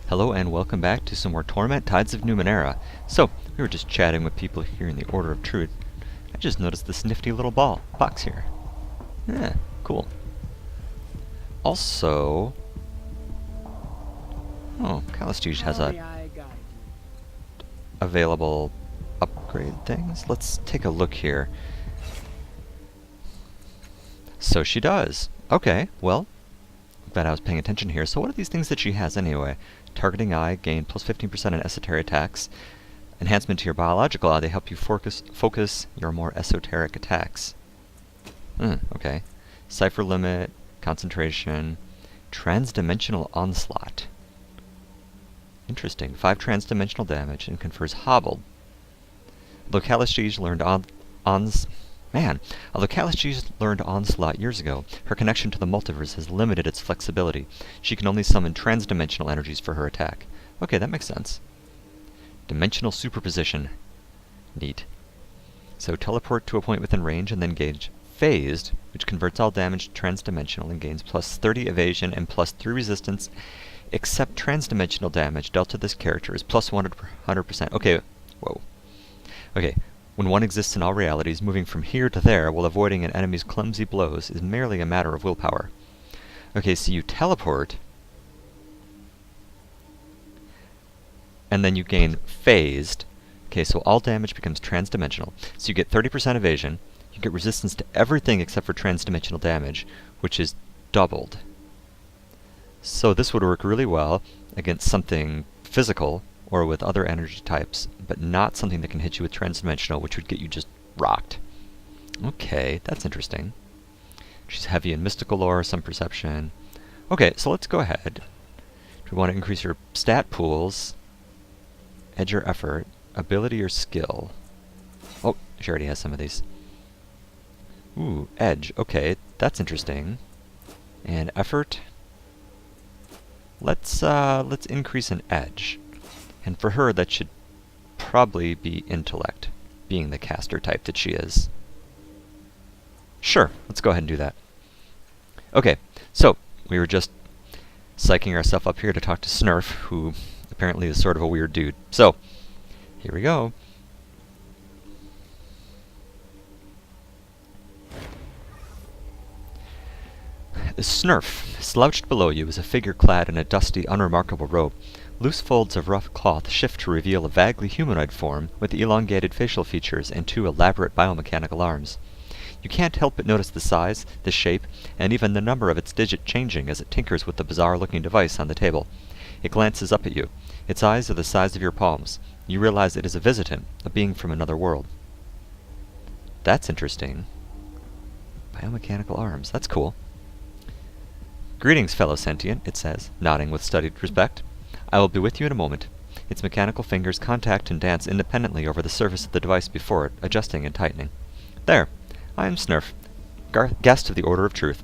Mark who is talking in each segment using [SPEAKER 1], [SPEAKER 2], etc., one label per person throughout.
[SPEAKER 1] Hello and welcome back to some more Torment, Tides of Numenera. So, we were just chatting with people here in the Order of Truth. I just noticed this nifty little box here. Yeah, cool. Also... Oh, Calistige has available upgrade things. Let's take a look here. So she does. Okay, well, glad I was paying attention here. So what are these things that she has anyway? Targeting Eye, gain plus 15% in esoteric attacks. Enhancement to your biological eye, they help you focus your more esoteric attacks. Okay. Cipher limit, concentration, transdimensional onslaught. Interesting. 5 transdimensional damage and confers hobbled. Although Calistige learned Onslaught years ago, her connection to the multiverse has limited its flexibility. She can only summon transdimensional energies for her attack. Okay, that makes sense. Dimensional superposition. Neat. So teleport to a point within range and then gauge phased, which converts all damage to transdimensional and gains plus 30 evasion and plus 3 resistance, except transdimensional damage dealt to this character is plus 100%. Okay, whoa. Okay. When one exists in all realities, moving from here to there while avoiding an enemy's clumsy blows is merely a matter of willpower. Okay, so you teleport, and then you gain phased. Okay, so all damage becomes transdimensional. So you get 30% evasion, you get resistance to everything except for transdimensional damage, which is doubled. So this would work really well against something physical, or with other energy types, but not something that can hit you with transdimensional, which would get you just rocked. Okay, that's interesting. She's heavy in mystical lore, some perception. Okay, so let's go ahead. Do we want to increase your stat pools, edge or effort, ability or skill? Oh, she already has some of these. Ooh, edge. Okay, that's interesting. And effort. Let's increase an edge. And for her, that should probably be intellect, being the caster type that she is. Sure, let's go ahead and do that. Okay, so we were just psyching ourselves up here to talk to Snarf, who apparently is sort of a weird dude. So, here we go. Snarf, slouched below you, is a figure clad in a dusty, unremarkable robe. Loose folds of rough cloth shift to reveal a vaguely humanoid form with elongated facial features and 2 elaborate biomechanical arms. You can't help but notice the size, the shape, and even the number of its digit changing as it tinkers with the bizarre-looking device on the table. It glances up at you. Its eyes are the size of your palms. You realize it is a visitant, a being from another world. That's interesting. Biomechanical arms. That's cool. Greetings, fellow sentient, it says, nodding with studied respect. I will be with you in a moment. Its mechanical fingers contact and dance independently over the surface of the device before it, adjusting and tightening. There. I am Snarf, guest of the Order of Truth.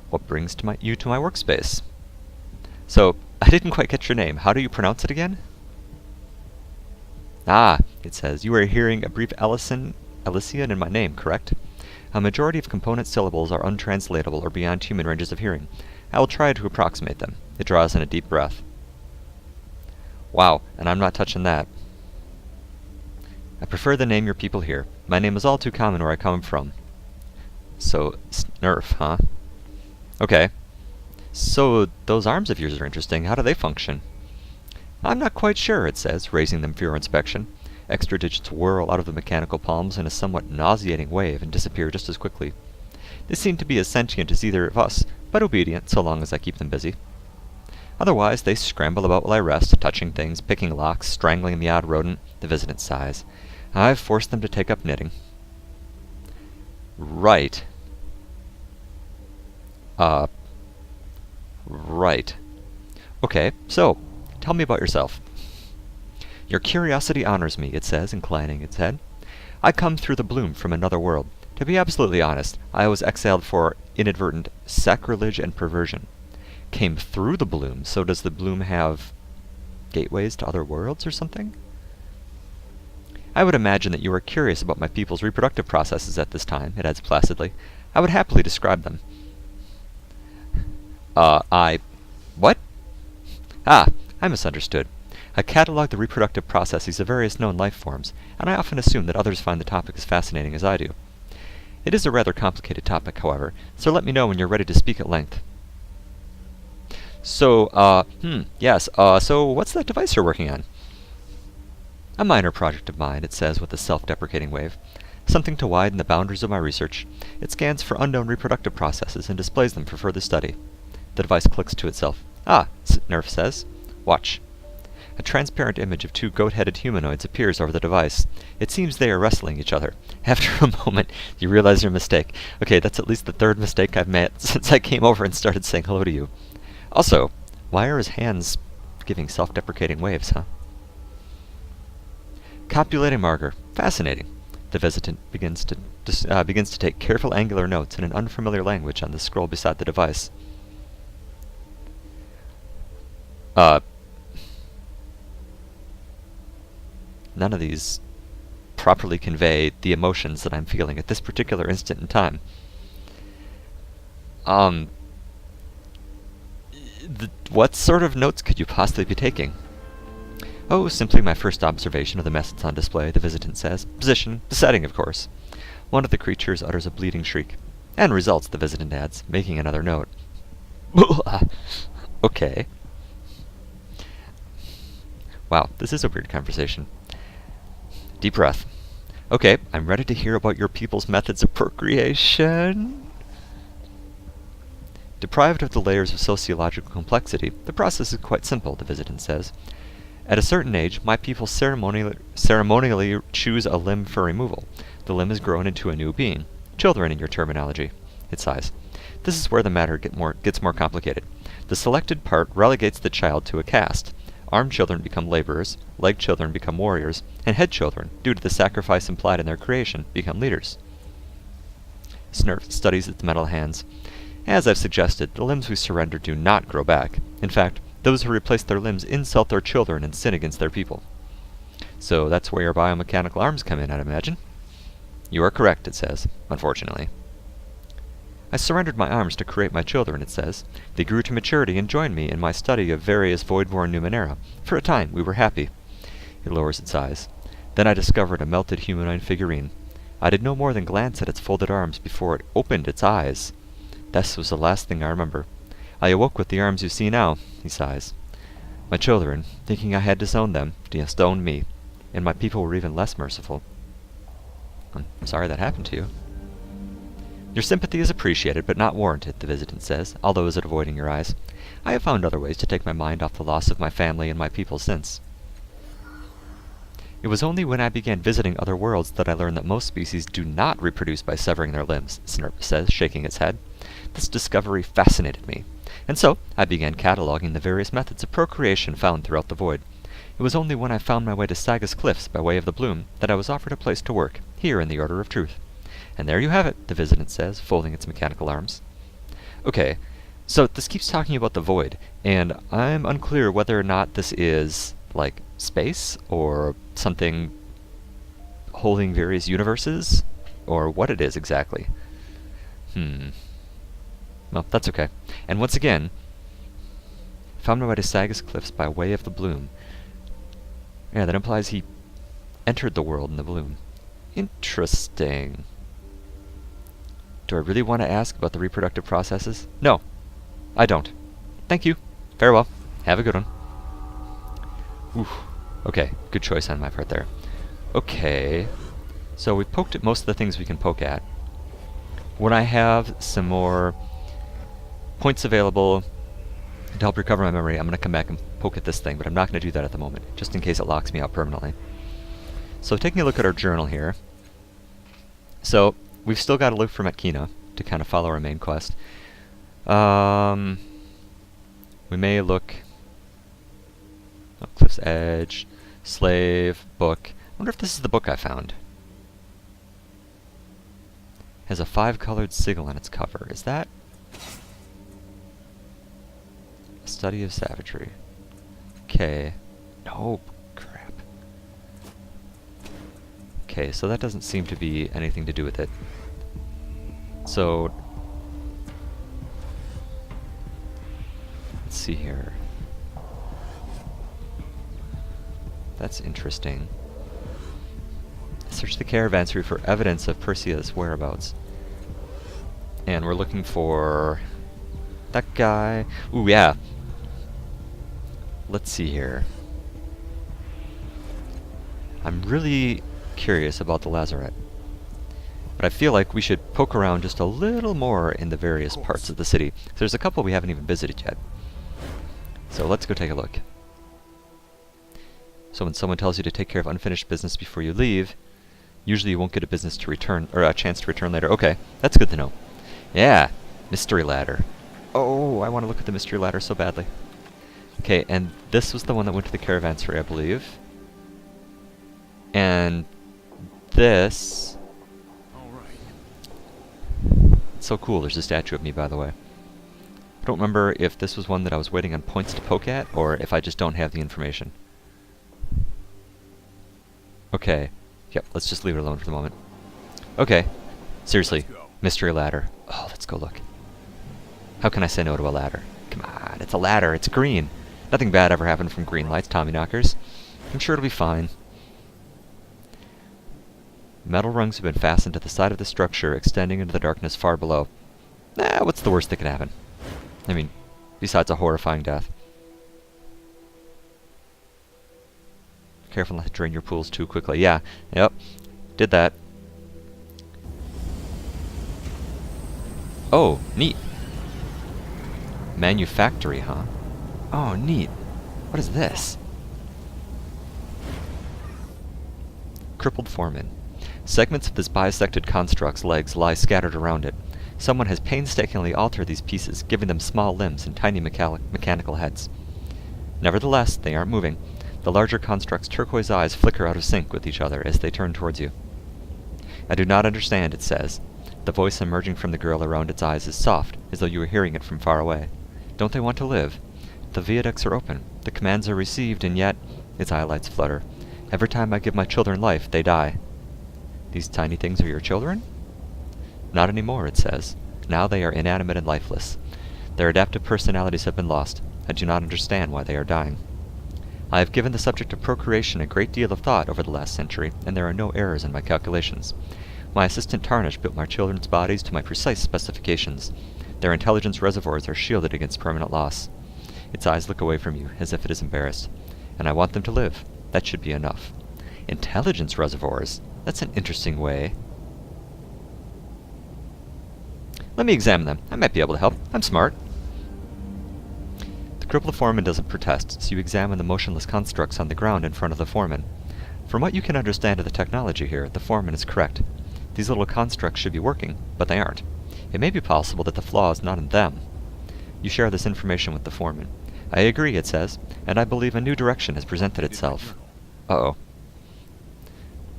[SPEAKER 1] What brings you to my workspace? So, I didn't quite catch your name. How do you pronounce it again? Ah, it says, you are hearing a brief Elysian in my name, correct? A majority of component syllables are untranslatable or beyond human ranges of hearing. I will try to approximate them. It draws in a deep breath. Wow, and I'm not touching that. I prefer the name your people hear. My name is all too common where I come from. So, Snarf, huh? Okay. So, those arms of yours are interesting. How do they function? I'm not quite sure, it says, raising them for your inspection. Extra digits whirl out of the mechanical palms in a somewhat nauseating wave and disappear just as quickly. They seem to be as sentient as either of us, but obedient so long as I keep them busy. Otherwise, they scramble about while I rest, touching things, picking locks, strangling the odd rodent, the visitant sighs. I've forced them to take up knitting. Right. Right. Okay, so, tell me about yourself. Your curiosity honors me, it says, inclining its head. I come through the bloom from another world. To be absolutely honest, I was exiled for inadvertent sacrilege and perversion. Came through the bloom, so does the bloom have gateways to other worlds or something? I would imagine that you are curious about my people's reproductive processes at this time, it adds placidly. I would happily describe them. What? Ah, I misunderstood. I cataloged the reproductive processes of various known life forms, and I often assume that others find the topic as fascinating as I do. It is a rather complicated topic, however, so let me know when you're ready to speak at length. So, yes, so what's that device you're working on? A minor project of mine, it says with a self-deprecating wave. Something to widen the boundaries of my research. It scans for unknown reproductive processes and displays them for further study. The device clicks to itself. Ah, Snarf says. Watch. A transparent image of two goat-headed humanoids appears over the device. It seems they are wrestling each other. After a moment, you realize your mistake. Okay, that's at least the third mistake I've made since I came over and started saying hello to you. Also, why are his hands giving self-deprecating waves, huh? Copulating marker. Fascinating. The visitant begins to take careful angular notes in an unfamiliar language on the scroll beside the device. None of these properly convey the emotions that I'm feeling at this particular instant in time. What sort of notes could you possibly be taking? Oh, simply my first observation of the methods on display, the visitant says. Position, the setting, of course. One of the creatures utters a bleeding shriek. And results, the visitant adds, making another note. Okay. Wow, this is a weird conversation. Deep breath. Okay, I'm ready to hear about your people's methods of procreation. Deprived of the layers of sociological complexity, the process is quite simple, the visitant says. At a certain age, my people ceremonially choose a limb for removal. The limb is grown into a new being. Children, in your terminology. It sighs. This is where the matter gets more complicated. The selected part relegates the child to a caste. Armed children become laborers, leg children become warriors, and head children, due to the sacrifice implied in their creation, become leaders. Snarf studies its metal hands. As I've suggested, the limbs we surrender do not grow back. In fact, those who replace their limbs insult their children and sin against their people. So that's where your biomechanical arms come in, I'd imagine. You are correct, it says, unfortunately. I surrendered my arms to create my children, it says. They grew to maturity and joined me in my study of various void-born Numenera. For a time, we were happy. It lowers its eyes. Then I discovered a melted humanoid figurine. I did no more than glance at its folded arms before it opened its eyes. This was the last thing I remember. I awoke with the arms you see now, he sighs. My children, thinking I had disowned them, disowned me, and my people were even less merciful. I'm sorry that happened to you. Your sympathy is appreciated, but not warranted, the visitant says, although is it avoiding your eyes. I have found other ways to take my mind off the loss of my family and my people since. It was only when I began visiting other worlds that I learned that most species do not reproduce by severing their limbs, Snarf says, shaking its head. This discovery fascinated me. And so, I began cataloging the various methods of procreation found throughout the void. It was only when I found my way to Saga's Cliffs by way of the Bloom that I was offered a place to work, here in the Order of Truth. And there you have it, the visitant says, folding its mechanical arms. Okay, so this keeps talking about the void, and I'm unclear whether or not this is, like, space, or something holding various universes, or what it is exactly. Well, that's okay. And once again, found my way to Saga's Cliffs by way of the Bloom. Yeah, that implies he entered the world in the Bloom. Interesting. Do I really want to ask about the reproductive processes? No, I don't. Thank you. Farewell. Have a good one. Oof. Okay, good choice on my part there. Okay, so we poked at most of the things we can poke at. When I have some more points available to help recover my memory, I'm going to come back and poke at this thing, but I'm not going to do that at the moment, just in case it locks me out permanently. So taking a look at our journal here. So, we've still got to look for Machina to kind of follow our main quest. We may look... Oh, Cliff's Edge, Slave, Book. I wonder if this is the book I found. Has a 5-colored sigil on its cover. Is that... A Study of Savagery. Okay. No, crap. Okay, so that doesn't seem to be anything to do with it. So... Let's see here. That's interesting. Search the caravansary for evidence of Perseus' whereabouts. And we're looking for that guy. Ooh, yeah. Let's see here. I'm really curious about the lazaret. But I feel like we should poke around just a little more in the various parts of the city. There's a couple we haven't even visited yet. So let's go take a look. So when someone tells you to take care of unfinished business before you leave, usually you won't get a business to return, or a chance to return later. Okay, that's good to know. Yeah, mystery ladder. Oh, I want to look at the mystery ladder so badly. Okay, and this was the one that went to the caravansary, I believe. And this... It's so cool, there's a statue of me, by the way. I don't remember if this was one that I was waiting on points to poke at, or if I just don't have the information. Okay. Yep, let's just leave it alone for the moment. Okay. Seriously, mystery ladder. Oh, let's go look. How can I say no to a ladder? Come on, it's a ladder, it's green. Nothing bad ever happened from green lights, Tommyknockers. I'm sure it'll be fine. Metal rungs have been fastened to the side of the structure, extending into the darkness far below. What's the worst that could happen? I mean, besides a horrifying death. Careful not to drain your pools too quickly. Yeah, yep, did that. Oh, neat. Manufactory, huh? Oh, neat. What is this? Crippled Foreman. Segments of this bisected construct's legs lie scattered around it. Someone has painstakingly altered these pieces, giving them small limbs and tiny mechanical heads. Nevertheless, they aren't moving. The larger construct's turquoise eyes flicker out of sync with each other as they turn towards you. I do not understand, it says. The voice emerging from the girl around its eyes is soft, as though you were hearing it from far away. Don't they want to live? The viaducts are open. The commands are received, and yet... Its eyelights flutter. Every time I give my children life, they die. These tiny things are your children? Not anymore, it says. Now they are inanimate and lifeless. Their adaptive personalities have been lost. I do not understand why they are dying. I have given the subject of procreation a great deal of thought over the last century, and there are no errors in my calculations. My assistant Tarnish built my children's bodies to my precise specifications. Their intelligence reservoirs are shielded against permanent loss. Its eyes look away from you, as if it is embarrassed. And I want them to live. That should be enough. Intelligence reservoirs? That's an interesting way. Let me examine them. I might be able to help. I'm smart. The Crippler Foreman doesn't protest, so you examine the motionless constructs on the ground in front of the Foreman. From what you can understand of the technology here, the Foreman is correct. These little constructs should be working, but they aren't. It may be possible that the flaw is not in them. You share this information with the Foreman. I agree, it says, and I believe a new direction has presented itself. Uh-oh.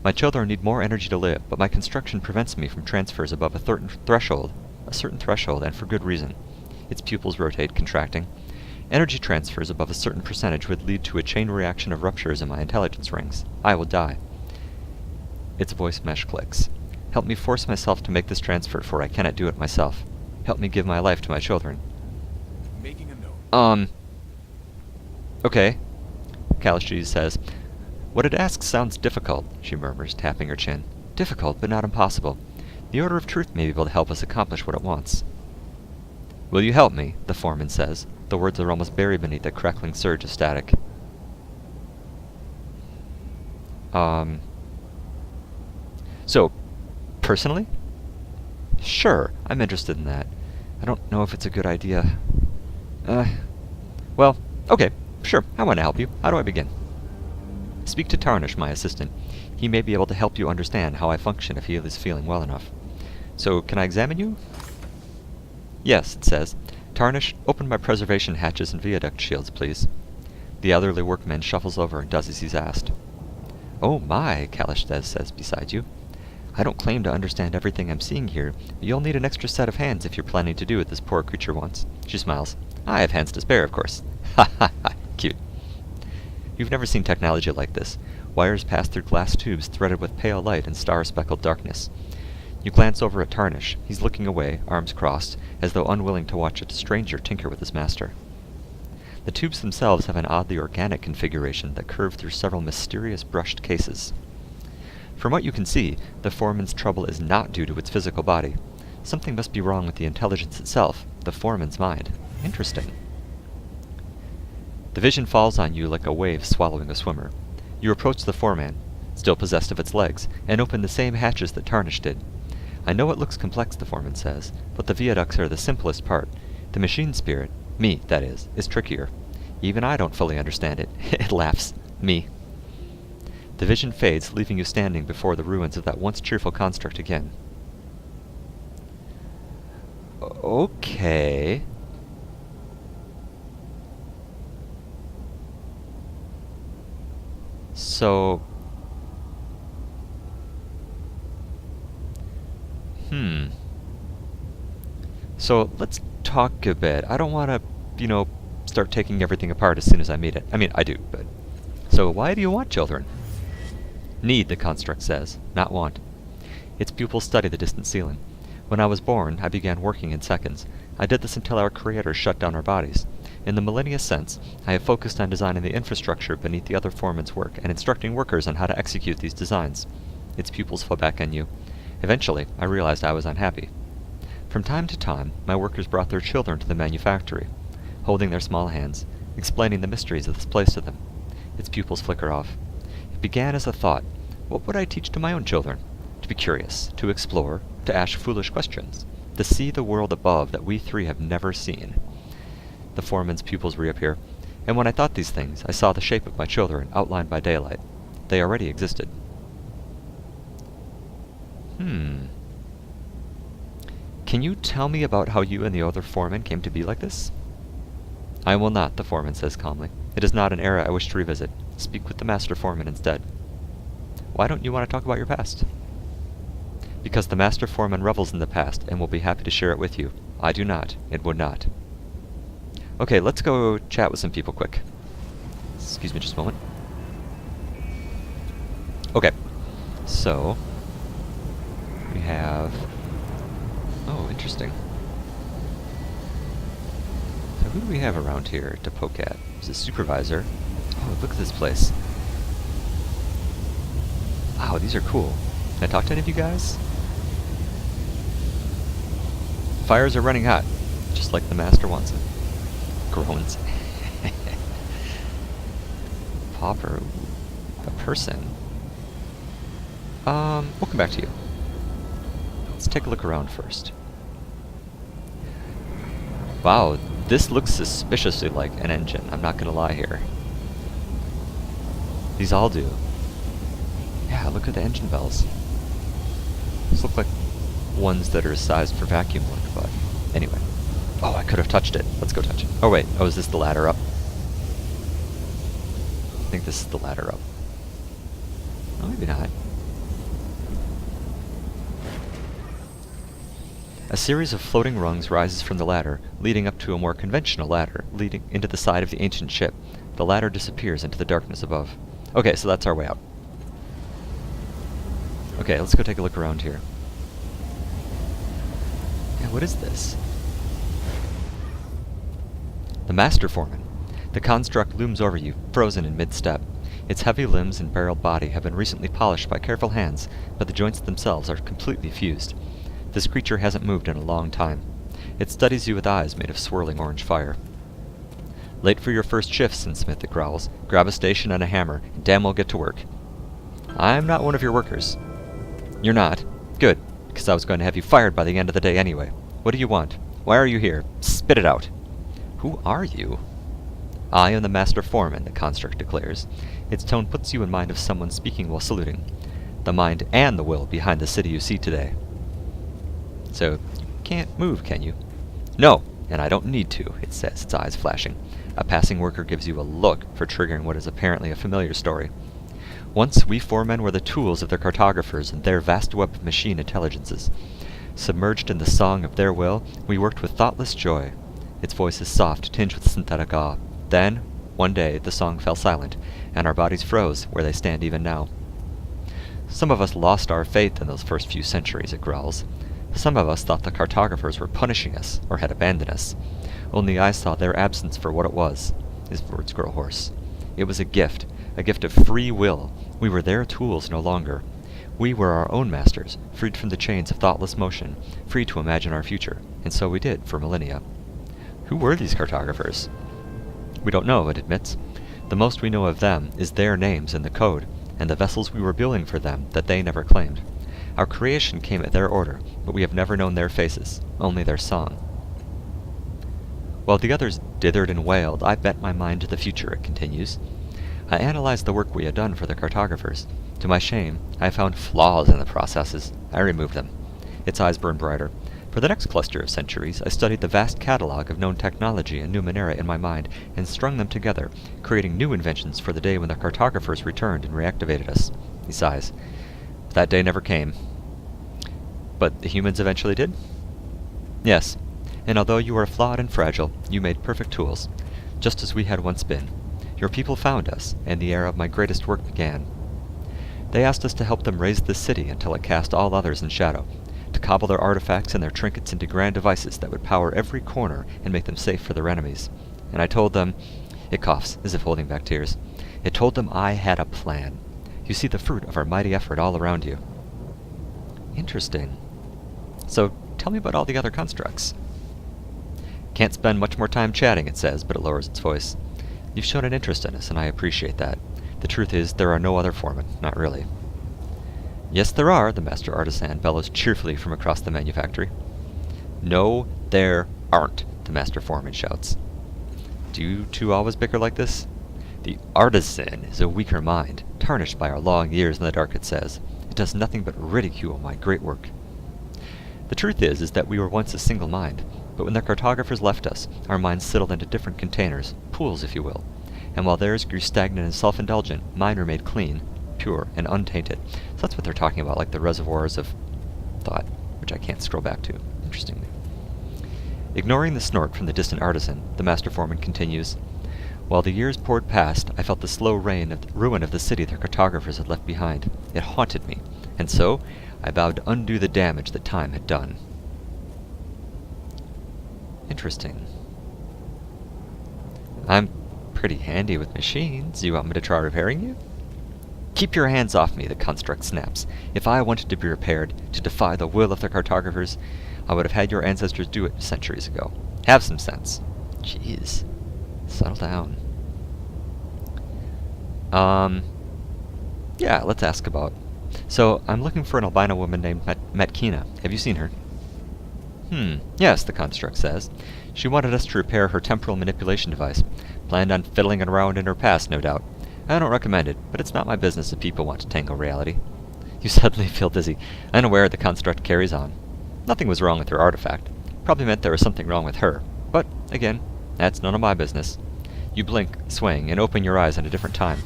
[SPEAKER 1] My children need more energy to live, but my construction prevents me from transfers above a certain threshold, and for good reason. Its pupils rotate, contracting. Energy transfers above a certain percentage would lead to a chain reaction of ruptures in my intelligence rings. I will die. Its voice mesh clicks. Help me force myself to make this transfer, for I cannot do it myself. Help me give my life to my children.
[SPEAKER 2] Making a note.
[SPEAKER 1] Okay. Kalashji says, What it asks sounds difficult, she murmurs, tapping her chin. Difficult, but not impossible. The Order of Truth may be able to help us accomplish what it wants. Will you help me? The Foreman says. The words are almost buried beneath a crackling surge of static. So, personally? Sure, I'm interested in that. I don't know if it's a good idea. Well, okay, sure, I want to help you. How do I begin? Speak to Tarnish, my assistant. He may be able to help you understand how I function if he is feeling well enough. So, can I examine you? Yes, it says. Tarnish, open my preservation hatches and viaduct shields, please. The elderly workman shuffles over and does as he's asked. Oh my, Kalashji says beside you. I don't claim to understand everything I'm seeing here, but you'll need an extra set of hands if you're planning to do what this poor creature wants. She smiles. I have hands to spare, of course. Ha ha ha, cute. You've never seen technology like this. Wires pass through glass tubes threaded with pale light and star-speckled darkness. You glance over at Tarnish. He's looking away, arms crossed, as though unwilling to watch a stranger tinker with his master. The tubes themselves have an oddly organic configuration that curve through several mysterious brushed cases. From what you can see, the Foreman's trouble is not due to its physical body. Something must be wrong with the intelligence itself, the Foreman's mind. Interesting. The vision falls on you like a wave swallowing a swimmer. You approach the Foreman, still possessed of its legs, and open the same hatches that Tarnish did. I know it looks complex, the Foreman says, but the viaducts are the simplest part. The machine spirit, me, that is trickier. Even I don't fully understand it. It laughs. Me. The vision fades, leaving you standing before the ruins of that once cheerful construct again. Okay. So... So, let's talk a bit. I don't want to, start taking everything apart as soon as I meet it. I mean, I do, but... So, why do you want children? Need, the construct says, not want. Its pupils study the distant ceiling. When I was born, I began working in seconds. I did this until our Creator shut down our bodies. In the millennia sense, I have focused on designing the infrastructure beneath the other Foreman's work and instructing workers on how to execute these designs. Its pupils fell back on you. Eventually, I realized I was unhappy. From time to time, my workers brought their children to the manufactory, holding their small hands, explaining the mysteries of this place to them. Its pupils flicker off. It began as a thought. What would I teach to my own children? To be curious, to explore, to ask foolish questions, to see the world above that we three have never seen. The Foreman's pupils reappear, and when I thought these things, I saw the shape of my children outlined by daylight. They already existed. Can you tell me about how you and the other Foreman came to be like this? I will not, the Foreman says calmly. It is not an era I wish to revisit. Speak with the Master Foreman instead. Why don't you want to talk about your past? Because the Master Foreman revels in the past and will be happy to share it with you. I do not. It would not. Okay, let's go chat with some people quick. Excuse me just a moment. Okay, so we have... Oh, interesting. So who do we have around here to poke at? There's a supervisor. Oh, look at this place. Wow, these are cool. Can I talk to any of you guys? Fires are running hot, just like the Master wants it. Groans. Pauper. A person. We'll come back to you. Let's take a look around first. Wow, this looks suspiciously like an engine, I'm not gonna lie here. These all do. Yeah, look at the engine bells. These look like ones that are sized for vacuum work, but anyway. Oh, I could have touched it. Let's go touch it. Oh wait, oh, is this the ladder up? I think this is the ladder up. Oh, maybe not. A series of floating rungs rises from the ladder, leading up to a more conventional ladder, leading into the side of the ancient ship. The ladder disappears into the darkness above. Okay, so that's our way out. Okay, let's go take a look around here. Yeah, what is this? The Master Foreman. The construct looms over you, frozen in mid-step. Its heavy limbs and barreled body have been recently polished by careful hands, but the joints themselves are completely fused. This creature hasn't moved in a long time. It studies you with eyes made of swirling orange fire. Late for your first shift, Smith, it growls. Grab a station and a hammer, and damn well get to work. I'm not one of your workers. You're not. Good, because I was going to have you fired by the end of the day anyway. What do you want? Why are you here? Spit it out. Who are you? I am the Master Foreman, the construct declares. Its tone puts you in mind of someone speaking while saluting. The mind and the will behind the city you see today. So, you can't move, can you? No, and I don't need to, it says, its eyes flashing. A passing worker gives you a look for triggering what is apparently a familiar story. Once, we Foremen were the tools of their cartographers and their vast web of machine intelligences. Submerged in the song of their will, we worked with thoughtless joy. Its voice is soft, tinged with synthetic awe. Then, one day, the song fell silent, and our bodies froze, where they stand even now. Some of us lost our faith in those first few centuries, it growls. Some of us thought the cartographers were punishing us, or had abandoned us. Only I saw their absence for what it was. His words grow hoarse. It was a gift of free will. We were their tools no longer. We were our own masters, freed from the chains of thoughtless motion, free to imagine our future, and so we did for millennia. Who were these cartographers? We don't know, it admits. The most we know of them is their names in the code, and the vessels we were building for them that they never claimed. Our creation came at their order, but we have never known their faces, only their song. While the others dithered and wailed, I bent my mind to the future, it continues. I analyzed the work we had done for the cartographers. To my shame, I found flaws in the processes. I removed them. Its eyes burned brighter. For the next cluster of centuries, I studied the vast catalog of known technology in Numenera in my mind, and strung them together, creating new inventions for the day when the cartographers returned and reactivated us. He sighs. That day never came. But the humans eventually did? Yes. And although you are flawed and fragile, you made perfect tools, just as we had once been. Your people found us, and the era of my greatest work began. They asked us to help them raise this city until it cast all others in shadow, to cobble their artifacts and their trinkets into grand devices that would power every corner and make them safe for their enemies. And I told them... It coughs, as if holding back tears. It told them I had a plan. You see the fruit of our mighty effort all around you. Interesting. So, tell me about all the other constructs. Can't spend much more time chatting, it says, but it lowers its voice. You've shown an interest in us, and I appreciate that. The truth is, there are no other foremen, not really. Yes, there are, the Master Artisan bellows cheerfully from across the manufactory. No, there aren't, the Master Foreman shouts. Do you two always bicker like this? The Artisan is a weaker mind, tarnished by our long years in the dark, it says. It does nothing but ridicule my great work. The truth is that we were once a single mind, but when the cartographers left us, our minds settled into different containers, pools if you will, and while theirs grew stagnant and self-indulgent, mine were made clean, pure, and untainted. So that's what they're talking about, like the reservoirs of thought, which I can't scroll back to, interestingly. Ignoring the snort from the distant artisan, the Master Foreman continues, While the years poured past, I felt the slow ruin of the city the cartographers had left behind. It haunted me, and so I vowed to undo the damage that time had done. Interesting. I'm pretty handy with machines. You want me to try repairing you? Keep your hands off me, the construct snaps. If I wanted to be repaired, to defy the will of the cartographers, I would have had your ancestors do it centuries ago. Have some sense. Jeez. Settle down. Yeah, let's ask about. So, I'm looking for an albino woman named Machina. Have you seen her? Yes, the construct says. She wanted us to repair her temporal manipulation device. Planned on fiddling around in her past, no doubt. I don't recommend it, but it's not my business if people want to tangle reality. You suddenly feel dizzy, unaware the construct carries on. Nothing was wrong with her artifact. Probably meant there was something wrong with her. But, again, that's none of my business. You blink, swing, and open your eyes at a different time.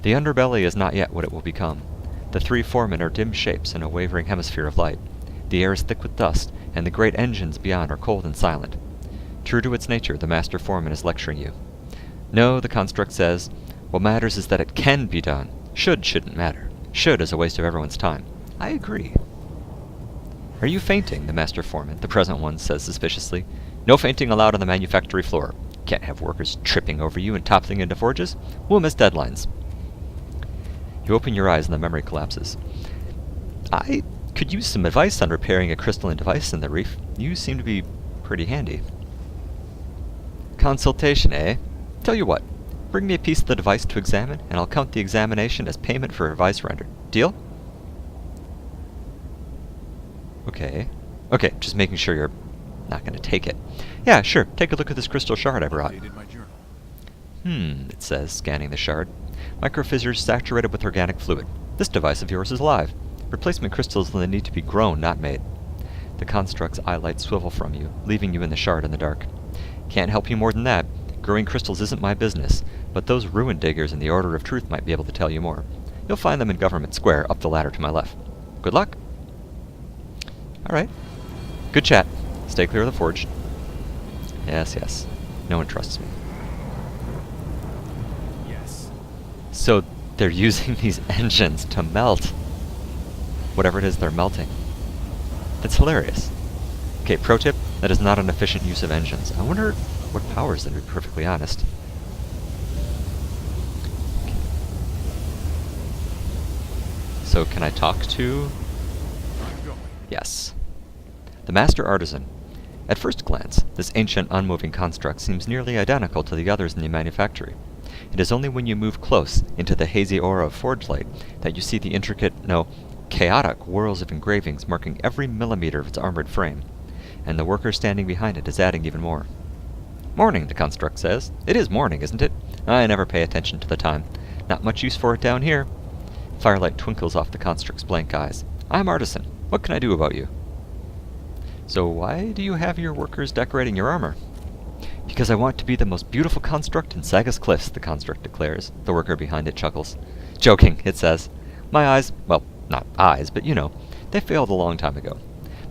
[SPEAKER 1] The underbelly is not yet what it will become. The three foremen are dim shapes in a wavering hemisphere of light. The air is thick with dust, and the great engines beyond are cold and silent. True to its nature, the Master Foreman is lecturing you. No, the construct says, what matters is that it can be done. Shouldn't matter. Should is a waste of everyone's time. I agree. Are you fainting? The Master Foreman, the present one, says suspiciously. No fainting allowed on the manufactory floor. Can't have workers tripping over you and toppling into forges. We'll miss deadlines. You open your eyes and the memory collapses. I could use some advice on repairing a crystalline device in the reef. You seem to be pretty handy. Consultation, eh? Tell you what, bring me a piece of the device to examine, and I'll count the examination as payment for advice rendered. Deal? Okay, just making sure you're not going to take it. Yeah, sure, take a look at this crystal shard I brought.
[SPEAKER 2] Updated my journal.
[SPEAKER 1] It says, scanning the shard. Microfissures saturated with organic fluid. This device of yours is alive. Replacement crystals will need to be grown, not made. The construct's eyelights swivel from you, leaving you in the shard in the dark. Can't help you more than that. Growing crystals isn't my business, but those ruin diggers in the Order of Truth might be able to tell you more. You'll find them in Government Square, up the ladder to my left. Good luck. Alright. Good chat. Stay clear of the forge. Yes. No one trusts me.
[SPEAKER 2] Yes.
[SPEAKER 1] So, they're using these engines to melt whatever it is they're melting. That's hilarious. Okay, pro tip, that is not an efficient use of engines. I wonder what powers them, to be perfectly honest. So can I talk to...
[SPEAKER 2] I'm going.
[SPEAKER 1] Yes. The Master Artisan. At first glance, this ancient, unmoving construct seems nearly identical to the others in the manufactory. It is only when you move close into the hazy aura of forge light that you see the intricate, no, chaotic whorls of engravings marking every millimeter of its armored frame, and the worker standing behind it is adding even more. Morning, the construct says. It is morning, isn't it? I never pay attention to the time. Not much use for it down here. Firelight twinkles off the construct's blank eyes. I'm Artisan. What can I do about you? So why do you have your workers decorating your armor? Because I want to be the most beautiful construct in Saga's Cliffs, the construct declares. The worker behind it chuckles. Joking, it says. My eyes, well, not eyes, but you know, they failed a long time ago.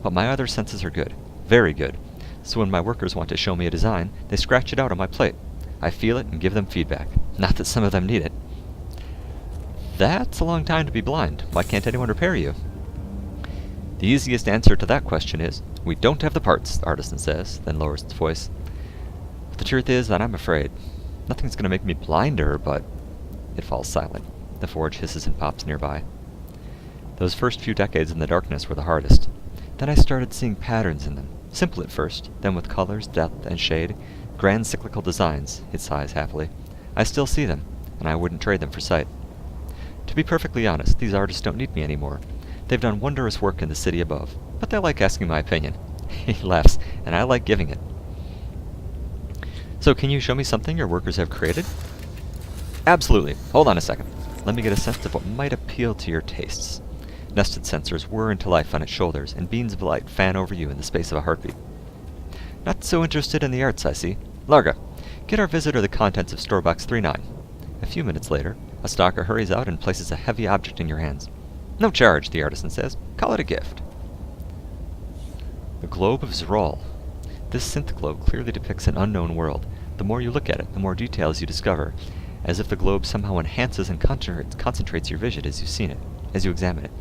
[SPEAKER 1] But my other senses are good. Very good. So when my workers want to show me a design, they scratch it out on my plate. I feel it and give them feedback. Not that some of them need it. That's a long time to be blind. Why can't anyone repair you? The easiest answer to that question is, we don't have the parts, the Artisan says, then lowers its voice. But the truth is that I'm afraid. Nothing's going to make me blinder, but... It falls silent. The forge hisses and pops nearby. Those first few decades in the darkness were the hardest. Then I started seeing patterns in them. Simple at first, then with colors, depth, and shade. Grand cyclical designs, it sighs happily. I still see them, and I wouldn't trade them for sight. To be perfectly honest, these artists don't need me anymore. They've done wondrous work in the city above, but they like asking my opinion. He laughs, and I like giving it. So can you show me something your workers have created? Absolutely. Hold on a second. Let me get a sense of what might appeal to your tastes. Nested sensors whir into life on its shoulders, and beams of light fan over you in the space of a heartbeat. Not so interested in the arts, I see. Larga, get our visitor the contents of Storebox 39. A few minutes later, a stalker hurries out and places a heavy object in your hands. No charge, the Artisan says. Call it a gift. The Globe of Zerol. This synth globe clearly depicts an unknown world. The more you look at it, the more details you discover, as if the globe somehow enhances and concentrates your vision as you examine it.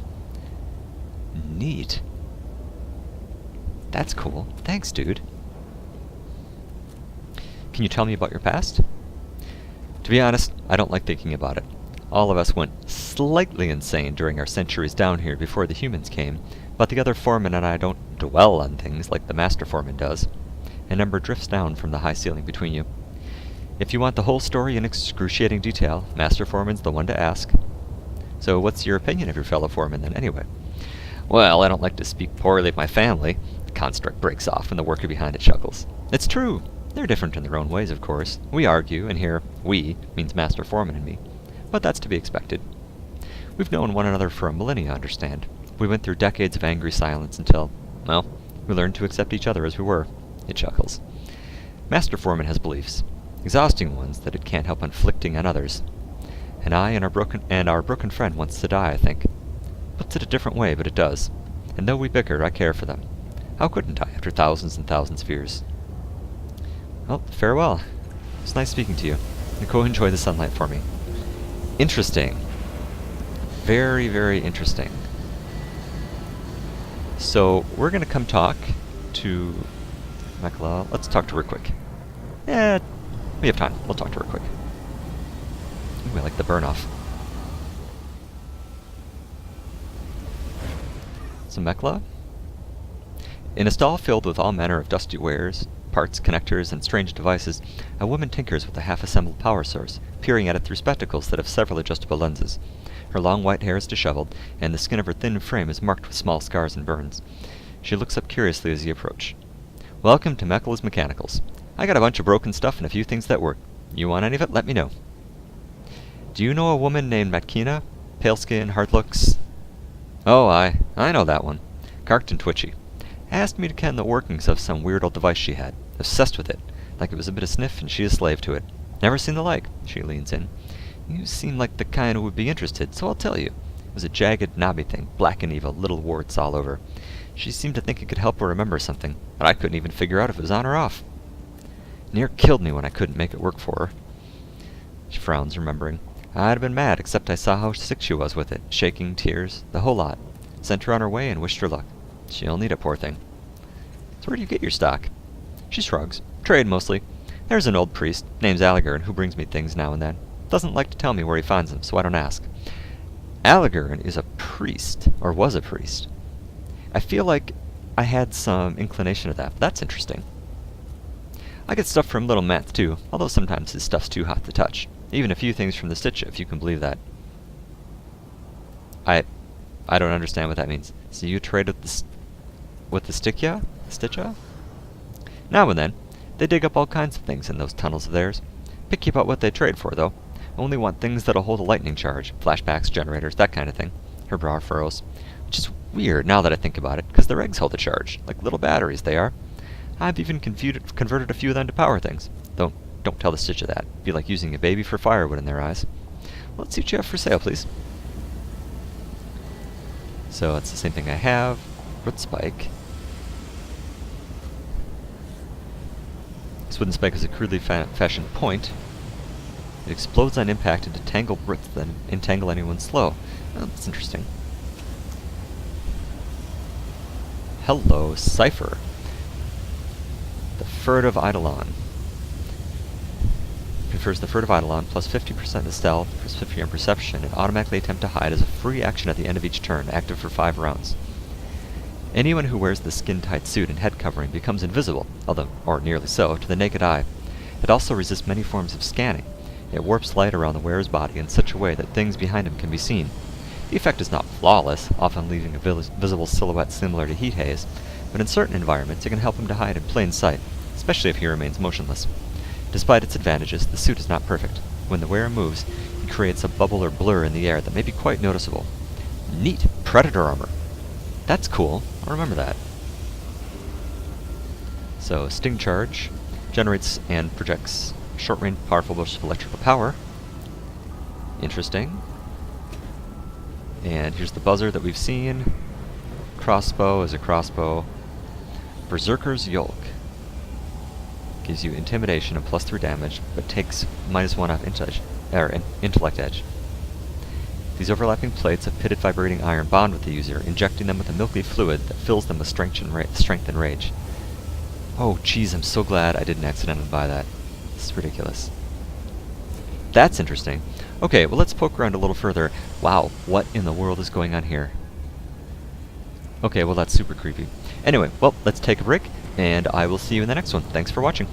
[SPEAKER 1] Neat. That's cool. Thanks, dude. Can you tell me about your past? To be honest, I don't like thinking about it. All of us went slightly insane during our centuries down here before the humans came, but the other foremen and I don't dwell on things like the Master Foreman does. An ember drifts down from the high ceiling between you. If you want the whole story in excruciating detail, Master Foreman's the one to ask. So what's your opinion of your fellow foreman then, anyway? Well, I don't like to speak poorly of my family. The construct breaks off and the worker behind it chuckles. It's true. They're different in their own ways, of course. We argue, and here, we means Master Foreman and me. But that's to be expected. We've known one another for a millennia, understand. We went through decades of angry silence until, well, we learned to accept each other as we were. It chuckles. Master Foreman has beliefs. Exhausting ones that it can't help inflicting on others. And our broken friend wants to die, I think. Puts it a different way, but it does. And though we bicker, I care for them. How couldn't I, after thousands and thousands of years? Well, farewell. It's nice speaking to you. And go enjoy the sunlight for me. Interesting. Very, very interesting. So, we're gonna come talk to Mekla. Let's talk to her quick. Yeah, we have time. We'll talk to her quick. Ooh, I like the burn off. So Mekla? In a stall filled with all manner of dusty wares, parts, connectors, and strange devices, a woman tinkers with a half-assembled power source, peering at it through spectacles that have several adjustable lenses. Her long white hair is disheveled, and the skin of her thin frame is marked with small scars and burns. She looks up curiously as you approach. Welcome to Mekla's Mechanicals. I got a bunch of broken stuff and a few things that work. You want any of it? Let me know. Do you know a woman named Machina? Pale skin, hard looks? Oh, I know that one. Carked and twitchy. Asked me to ken the workings of some weird old device she had. Obsessed with it. Like it was a bit of sniff and she a slave to it. Never seen the like. She leans in. You seem like the kind who would be interested, so I'll tell you. It was a jagged, knobby thing, black and evil, little warts all over. She seemed to think it could help her remember something, but I couldn't even figure out if it was on or off. Near killed me when I couldn't make it work for her. She frowns, remembering. I'd have been mad, except I saw how sick she was with it. Shaking, tears, the whole lot. Sent her on her way and wished her luck. She'll need it, poor thing. So where do you get your stock? She shrugs. Trade, mostly. There's an old priest, name's Alligar, who brings me things now and then. Doesn't like to tell me where he finds them, so I don't ask. Allegern is a priest, or was a priest. I feel like I had some inclination of that, but that's interesting. I get stuff from Little Math too, although sometimes his stuff's too hot to touch. Even a few things from the Stitcha, if you can believe that. I don't understand what that means. So you trade with the Stitcha? Now and then, they dig up all kinds of things in those tunnels of theirs. Picky about what they trade for, though. Only want things that'll hold a lightning charge, flashbacks, generators, that kind of thing. Her brow furrows. Which is weird now that I think about it, because their eggs hold a charge, like little batteries they are. I've even converted a few of them to power things. Don't tell the Stitcha that. It'd be like using a baby for firewood in their eyes. Well, let's see what you have for sale, please. So it's the same thing I have. Root spike. This wooden spike is a crudely fashioned point. It explodes on impact into tangled roots that entangle anyone slow. Oh, that's interesting. Hello, Cipher. The Furtive Eidolon. Confers the Furtive Eidolon plus 50% to stealth, plus 50 on perception, and automatically attempt to hide as a free action at the end of each turn, active for 5 rounds. Anyone who wears the skin-tight suit and head covering becomes invisible, although, or nearly so, to the naked eye. It also resists many forms of scanning. It warps light around the wearer's body in such a way that things behind him can be seen. The effect is not flawless, often leaving a visible silhouette similar to heat haze, but in certain environments it can help him to hide in plain sight, especially if he remains motionless. Despite its advantages, the suit is not perfect. When the wearer moves, he creates a bubble or blur in the air that may be quite noticeable. Neat! Predator armor! That's cool. I'll remember that. So, Sting Charge generates and projects short-range powerful bursts of electrical power. Interesting. And here's the buzzer that we've seen. Crossbow is a crossbow. Berserker's Yolk. Gives you intimidation and +3 damage, but takes -1 off intellect edge. These overlapping plates of pitted vibrating iron bond with the user, injecting them with a milky fluid that fills them with strength and rage. Oh jeez, I'm so glad I didn't accidentally buy that. This is ridiculous. That's interesting. Okay, well let's poke around a little further. Wow, what in the world is going on here? Okay, well that's super creepy. Anyway, well, let's take a break, and I will see you in the next one. Thanks for watching.